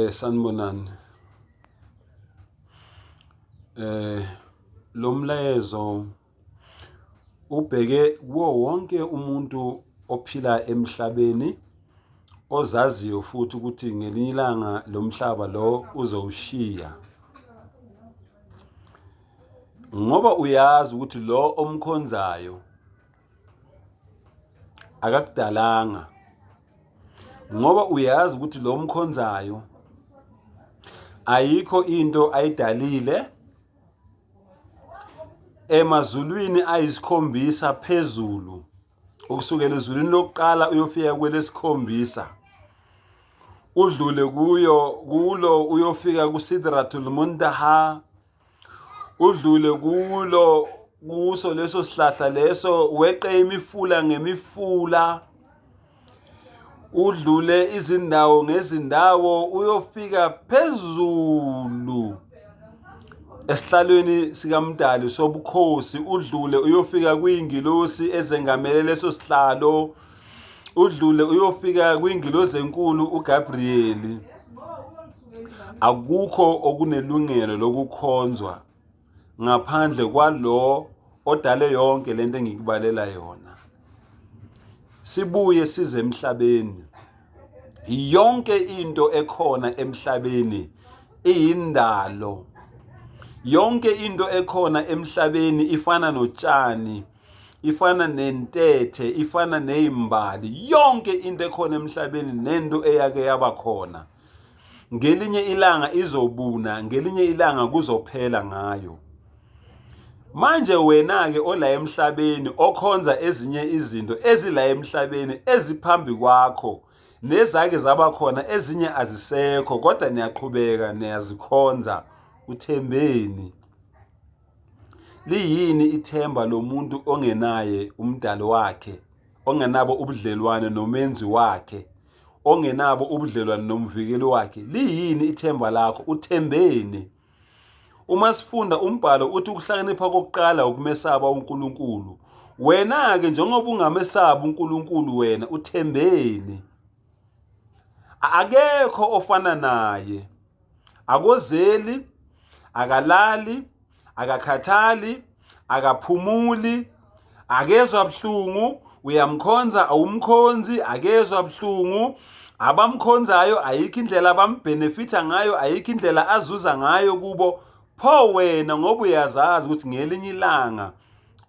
Sanibonani. Lo mlayezo ubheke kuwo wonke umuntu ophila emhlabeni ozaziyo futhi ukuthi ngelinye ilanga lo mhlaba lo uzowushiya. Ngoba uyazi ukuthi lo omkhonzayo akakudalanga. Ngoba uyazi ukuthi lo omkhonzayo ayikho into ayidalile emazulwini ayisikhombisa phezulu, ukusukela ezulwini lokuqala uyofika kwelesikhombisa, udlule kulo uyofika kuSidratul Muntaha, udlule kuso leso sihlahla leso, weqe imifula ngemifula, udlule izindawo ngezindawo, uyofika phezulu esihlalweni sikaMdali sobukhosi, udlule uyofika kwingilosi ezengamele leso sihlalo, udlule uyofika kwingilosi enkulu uGabriel. Akukho okunelungelo lokukhonzwa ngaphandle kwalo odale yonke lento engikubalela yona. Sibuye size emhlabeni. Yonke into ekhona emhlabeni iyindalo. Yonke into ekhona emhlabeni ifana notshani, ifana nentethe, ifana nezimbali. Yonke into ekhona emhlabeni nento eyake yaba khona, ngelinye ilanga izobuna, ngelinye ilanga kuzophela ngayo. Manje wena ke ola emhlabeni okhonza ezinye izinto ezila emhlabeni eziphambi kwakho, nezake zaba khona ezinye azisekho, kodwa niyaqhubeka niyazikhonza. Uthembeni. Liyini ithemba lomuntu ongenaye umdali wakhe, ongenabo ubudlelwane nomenzi wakhe, ongenabo ubudlelwane nomvikeli wakhe? Liyini ithemba lakho? Uthembeni. Uma sifunda umbhalo uthi ukuhlakanipha kokuqala ukumesaba uNkulunkulu. Wena ke njengoba ungamesaba uNkulunkulu, wena uthembeni. Akekho ofana naye. Akozeli, akalali, akakhathali, akaphumuli, akezwa buhlungu. Uyamkhonza awumkhonzi, akezwa buhlungu. Abamkhonzayo ayikho indlela abambenefitha ngayo, ayikho indlela azuza ngayo kubo. Pho wena ngoba uyazazi ukuthi ngelinye ilanga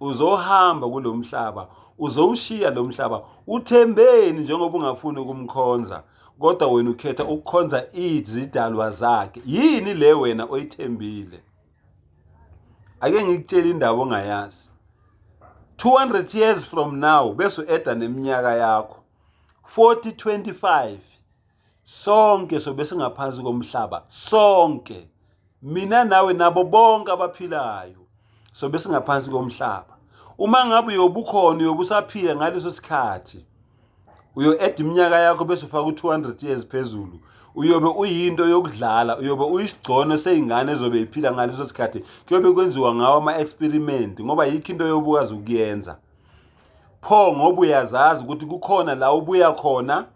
uzohamba kulo mhlaba, uzowushiya lo mhlaba, uthembeni njengoba ungafuni ukumkhonza, kodwa wena ukhetha ukukhonza izidalwa zakhe. Yini le wena oyithembile? Ake ngikutshela indaba ongayazi. 200 years from now bese ueda neminyaka yakho 4025, sonke sobe singaphansi komhlaba, sonke, mina nawe nabo bonke abaphilayo sobe singaphansi komhlaba. Uma ngabe uyobukhona uyobusaphila ngaleso sikhathi, uyo-eda iminyaka yakho bese ufaka u200 years phezulu, uyobe uyinto yokudlala, uyobe uyisigcono seyingane ezobe iphila ngaleso sikhathi. Kuyobe kwenziwa ngawo ama-experiment ngoba yikho into yobukazi ukuyenza. Pho ngoba uyazazi ukuthi kukhona la ubuya khona,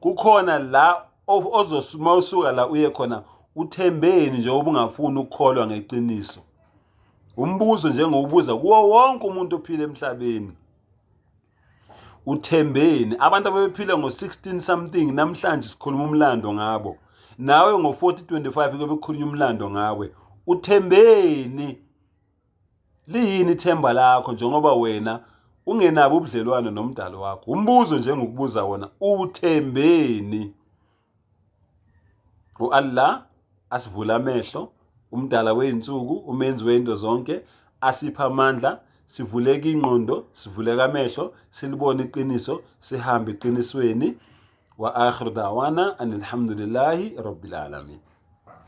kukhona la ozosuma usuka la uye khona, uthembeni njengoba ungafuni ukukholwa ngeqiniso. Umbuzo njengobubuza kuwo wonke umuntu ophila emhlabeni. Uthembeni. Abantu ababephila ngo-16 something namhlanje sikhuluma umlando ngabo. Nawe ngo-4025 kuyobe kukhulunywa umlando ngawe. Uthembeni. Liyini ithemba lakho njengoba wena ungenabo ubudlelwane nomdali wakho? Umbuzo njengokubuza wona, uthembeni. U-Allah asivula amehlo, umdala wey'nsuku, umenzi wey'nto zonke, asipha amandla, sivuleke ingqondo, sivuleke amehlo, silibone iqiniso, sihambe eqinisweni. Wa akhiru da'wana anilhamdulillahi rabbil alamin.